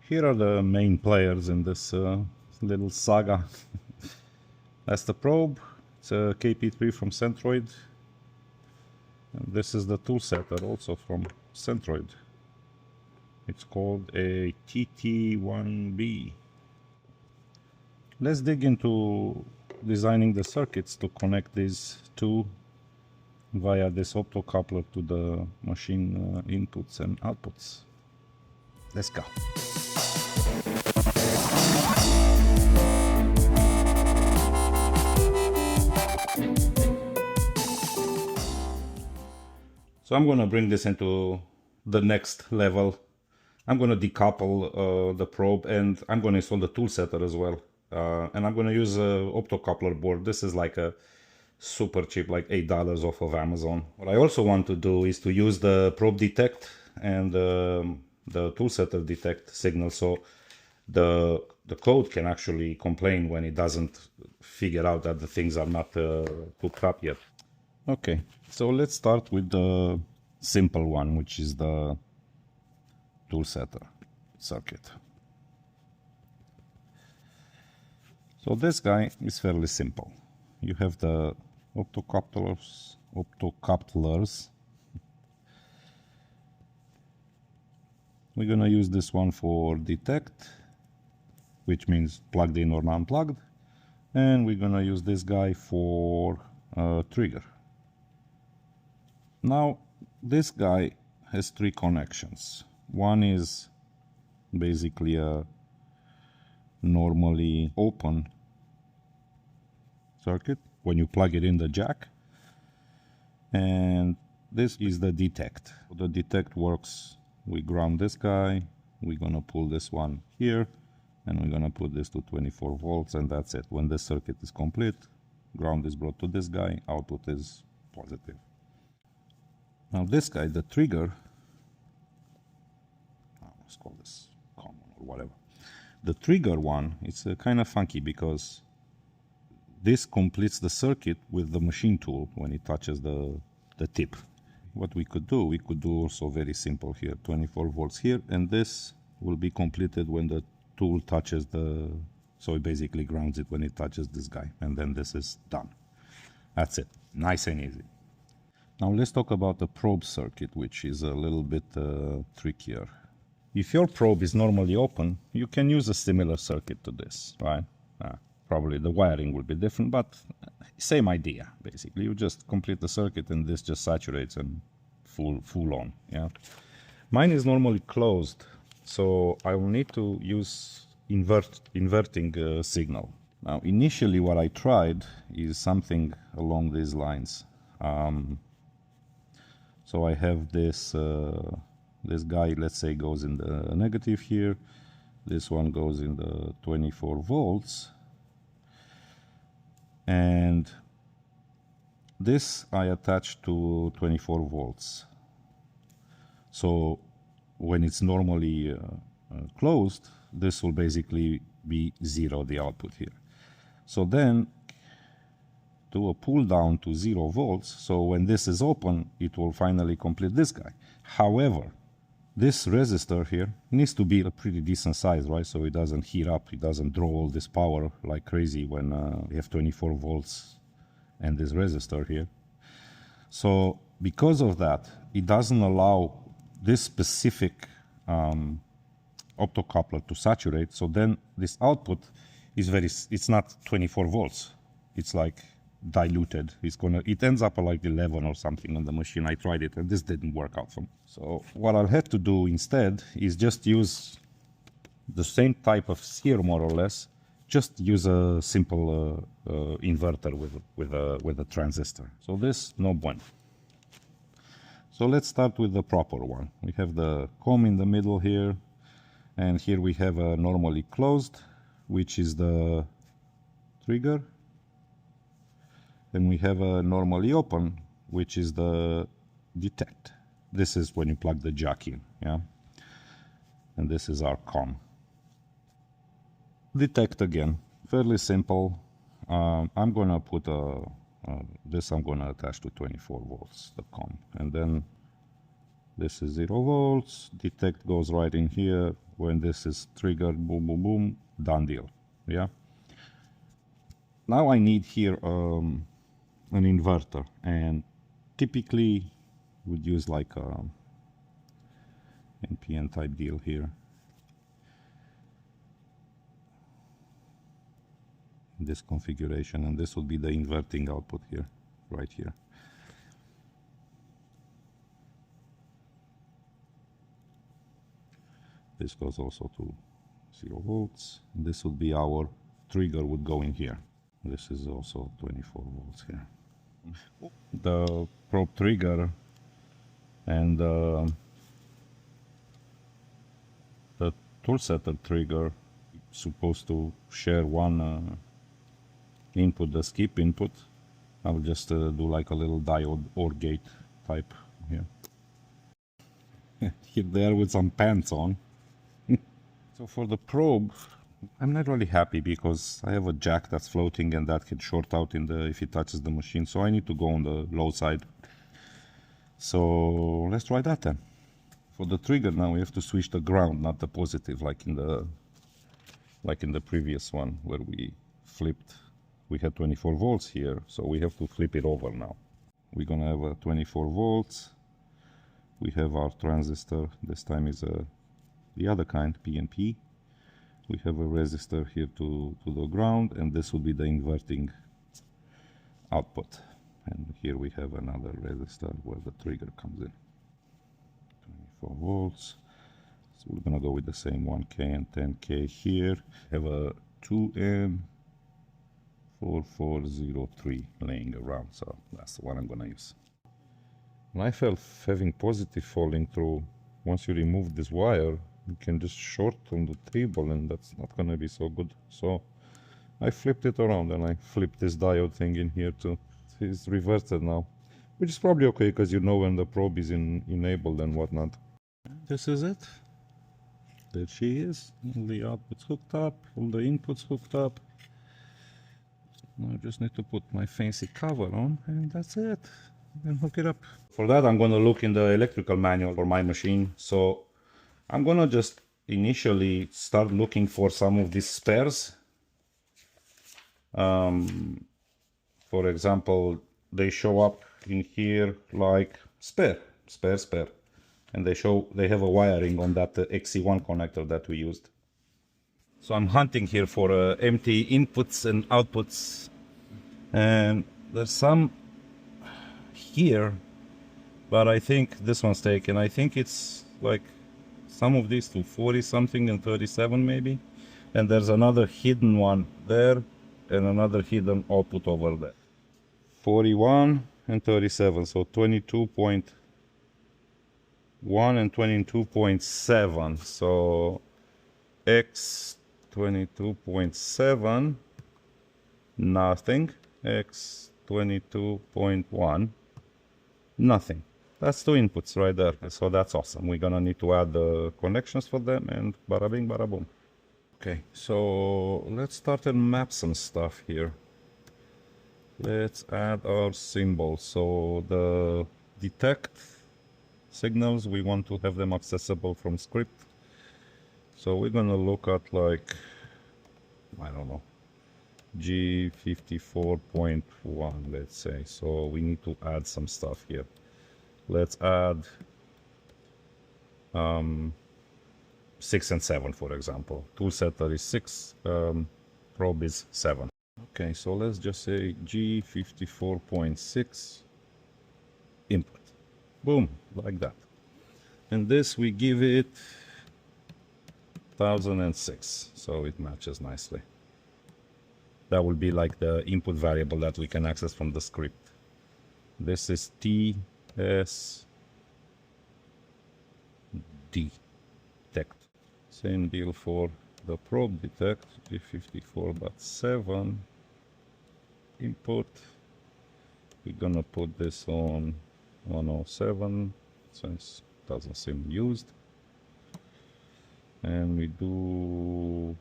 Here are the main players in this little saga. That's the probe. It's a EP2 from Centroid. And this is the tool setter also from Centroid. It's called a TT1B. Let's dig into designing the circuits to connect these two via this optocoupler to the machine inputs and outputs. Let's go. So I'm going to bring this into the next level. I'm going to decouple the probe, and I'm going to install the tool setter as well. And I'm going to use a optocoupler board. This is like a super cheap, like $8 off of Amazon. What I also want to do is to use the probe detect and the tool setter detect signal, so the code can actually complain when it doesn't figure out that the things are not hooked up yet. Okay, so let's start with the simple one, which is the tool setter circuit. So this guy is fairly simple. You have the optocouplers. We're gonna use this one for detect, which means plugged in or unplugged, and we're gonna use this guy for trigger. Now this guy has three connections. One is basically a normally open circuit when you plug it in the jack, and this is the detect. The detect works, we ground this guy, we're gonna pull this one here, and we're gonna put this to 24 volts, and that's it. When this circuit is complete, ground is brought to this guy, output is positive. Now this guy, the trigger, let's call this common or whatever. The trigger one, it's kind of funky because this completes the circuit with the machine tool when it touches the tip. What we could do also very simple here, 24 volts here, and this will be completed when the tool touches so it basically grounds it when it touches this guy, and then this is done. That's it, nice and easy. Now let's talk about the probe circuit, which is a little bit trickier. If your probe is normally open, you can use a similar circuit to this, right? Probably the wiring will be different, but same idea, basically. You just complete the circuit and this just saturates and full on, yeah? Mine is normally closed, so I will need to use inverting signal. Now, initially what I tried is something along these lines. So I have this this guy, let's say, goes in the negative here. This one goes in the 24 volts. And this I attach to 24 volts. So when it's normally closed, this will basically be zero, the output here. So then do a pull down to 0 volts, so when this is open, it will finally complete this guy. However, this resistor here needs to be a pretty decent size, right? So it doesn't heat up, it doesn't draw all this power like crazy when we have 24 volts and this resistor here. So because of that, it doesn't allow this specific optocoupler to saturate. So then this output is it's not 24 volts. It's like diluted. It ends up at like 11 or something on the machine. I tried it and this didn't work out for me. So what I'll have to do instead is just use the same type of here, more or less. Just use a simple inverter with a transistor. So this, no bueno. So let's start with the proper one. We have the COM in the middle here, and here we have a normally closed, which is the trigger. Then we have a normally open, which is the detect. This is when you plug the jack in, yeah? And this is our COM. Detect again, fairly simple. I'm gonna put this I'm gonna attach to 24 volts, the COM. And then This is 0 volts. Detect goes right in here. When this is triggered, boom, boom, boom, done deal. Yeah. Now I need here an inverter, and typically would use like a NPN type deal here. This configuration, and this would be the inverting output here, right here. This goes also to 0 volts. This would be our trigger would go in here. This is also 24 volts here. The probe trigger and the tool setter trigger supposed to share one input, the skip input. I will just do like a little diode OR gate type here. Here there with some pants on. So for the probe, I'm not really happy because I have a jack that's floating and that can short out in the if it touches the machine. So I need to go on the low side. So let's try that then. For the trigger now we have to switch the ground, not the positive like in the previous one where we flipped. We had 24 volts here, so we have to flip it over now. We're gonna have a 24 volts. We have our transistor. This time is the other kind, PNP. We have a resistor here to the ground, and this will be the inverting output. And here we have another resistor where the trigger comes in. 24 volts. So we're gonna go with the same 1K and 10K here. Have a 2M4403 laying around, so that's the one I'm gonna use. I felt having positive falling through. Once you remove this wire, you can just short on the table, and that's not gonna be so good. So I flipped it around and I flipped this diode thing in here too. It's reversed now, which is probably okay because you know when the probe is enabled and whatnot. This is it. There she is. All the outputs hooked up, all the inputs hooked up. Now I just need to put my fancy cover on, and that's it. And hook it up. For that, I'm gonna look in the electrical manual for my machine. So I'm gonna just initially start looking for some of these spares. For example, they show up in here like spare, and they have a wiring on that XC1 connector that we used. So I'm hunting here for empty inputs and outputs, and there's some here, but I think this one's taken. I think it's like some of these to 40 something and 37 maybe, and there's another hidden one there and another hidden output over there. 41 and 37, so 22.1 and 22.7. So X 22.7, nothing. X 22.1, nothing. That's two inputs right there. So that's awesome. We're gonna need to add the connections for them, and bada bing, bada boom. Okay, so let's start and map some stuff here. Let's add our symbols. So the detect signals, we want to have them accessible from script. So we're gonna look at like, I don't know, G54.1, let's say. So we need to add some stuff here. Let's add 6 and 7, for example. Tool setter is 6, probe is 7. Okay, so let's just say G54.6 input. Boom, like that. And this we give it 1006, so it matches nicely. That will be like the input variable that we can access from the script. This is TS detect. Same deal for the probe detect, G54.7 input. We're gonna put this on 107 since it doesn't seem used. And we do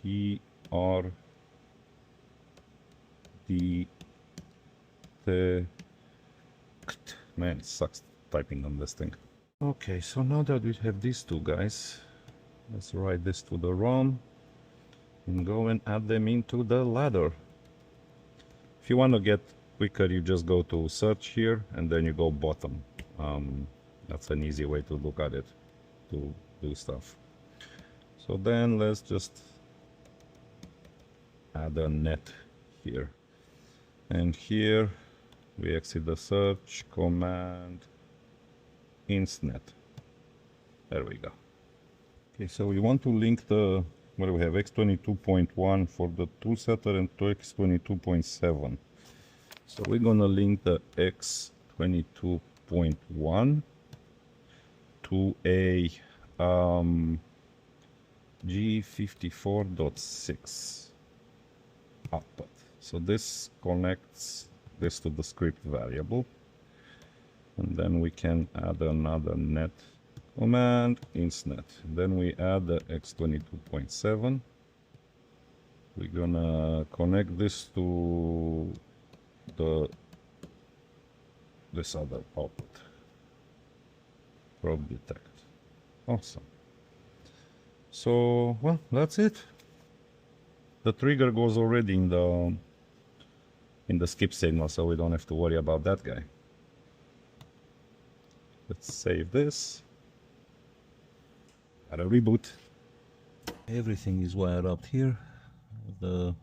PR detect. Man, it sucks typing on this thing. Okay, so now that we have these two guys, let's write this to the ROM and go and add them into the ladder. If you want to get quicker, you just go to search here and then you go bottom. That's an easy way to look at it, to do stuff. So then let's just add a net here. And here we exit the search command instnet. There we go. Okay, so we want to link the, what do we have, x22.1 for the tool setter and to x22.7. So we're gonna link the x22.1 to a G54.6 output. So this connects this to the script variable, and then we can add another net command instnet. Then we add the x22.7. We're gonna connect this to this other output, probe detect. Awesome. So, well, that's it. The trigger goes already in the skip signal, so we don't have to worry about that guy. Let's save this. Got a reboot. Everything is wired up here. The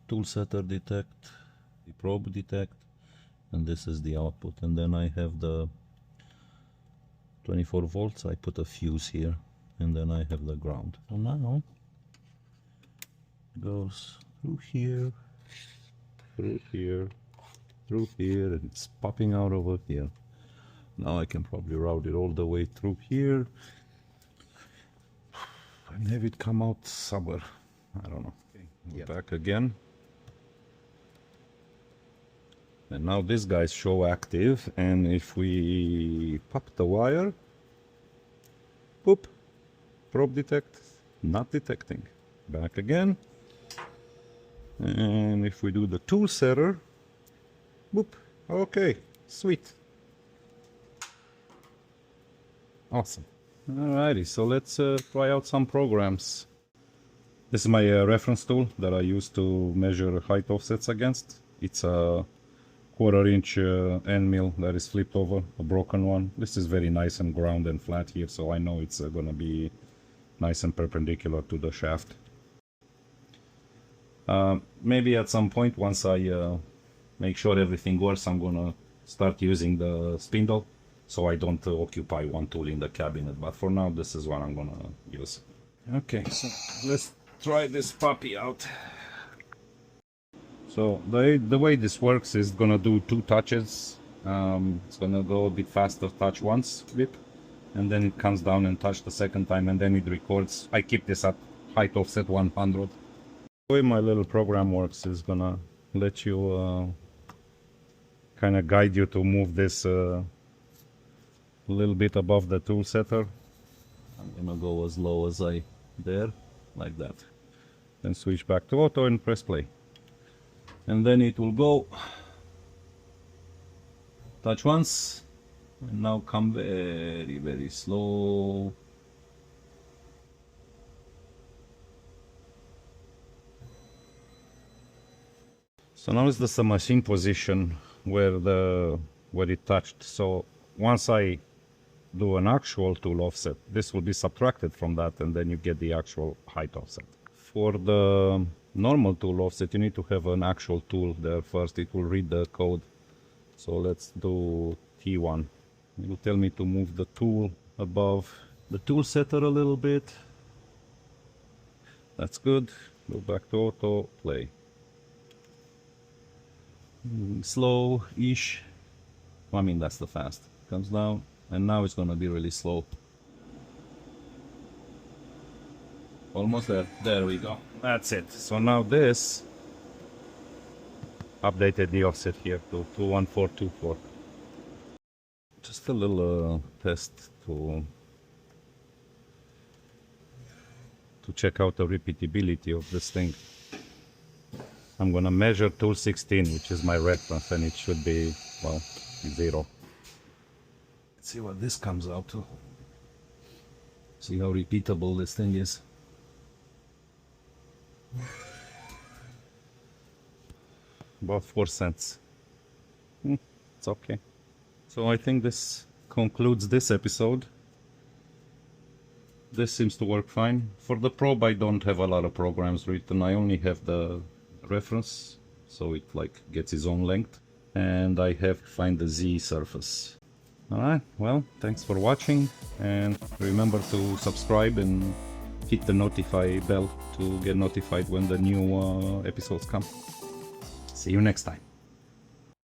tool setter detect, the probe detect, and this is the output. And then I have the 24 volts. I put a fuse here, and then I have the ground. So now goes through here, through here, through here, and it's popping out over here. Now I can probably route it all the way through here and have it come out somewhere. I don't know. Okay, we're back again. And now these guys show active, and if we pop the wire, boop, probe detect, not detecting. Back again. And if we do the tool setter, boop, okay, sweet. Awesome. Alrighty, so let's try out some programs. This is my reference tool that I use to measure height offsets against. It's a 1/4 inch end mill that is flipped over, a broken one. This is very nice and ground and flat here, so I know it's gonna be nice and perpendicular to the shaft. Maybe at some point, once I make sure everything works, I'm gonna start using the spindle, so I don't occupy one tool in the cabinet. But for now, this is what I'm gonna use. Okay, so let's try this puppy out. So the way this works is gonna do 2 touches. It's gonna go a bit faster, touch once, whip, and then it comes down and touch the second time, and then it records. I keep this at height offset 100. The way my little program works is gonna let you kind of guide you to move this a little bit above the tool setter. I'm gonna go as low as I dare, like that. Then switch back to auto and press play. And then it will go, touch once, and now come very, very slow. So now is the machine position where it touched. So once I do an actual tool offset, this will be subtracted from that, and then you get the actual height offset. For the normal tool offset, you need to have an actual tool there first. It will read the code. So let's do T1. It will tell me to move the tool above the tool setter a little bit. That's good. Go back to auto, play. Slow-ish. I mean, that's the fast. Comes down, and now it's gonna be really slow. Almost there. There we go. That's it. So now this updated the offset here to 21424. Just a little test to check out the repeatability of this thing. I'm gonna measure tool 16, which is my reference, and it should be, well, 0. Let's see what this comes out to. See how repeatable this thing is. About 4 cents. It's okay. So I think this concludes this episode. This seems to work fine. For the probe, I don't have a lot of programs written. I only have the reference, so it like gets its own length. And I have to find the Z surface. Alright, well, thanks for watching, and remember to subscribe and hit the notify bell to get notified when the new episodes come. See you next time.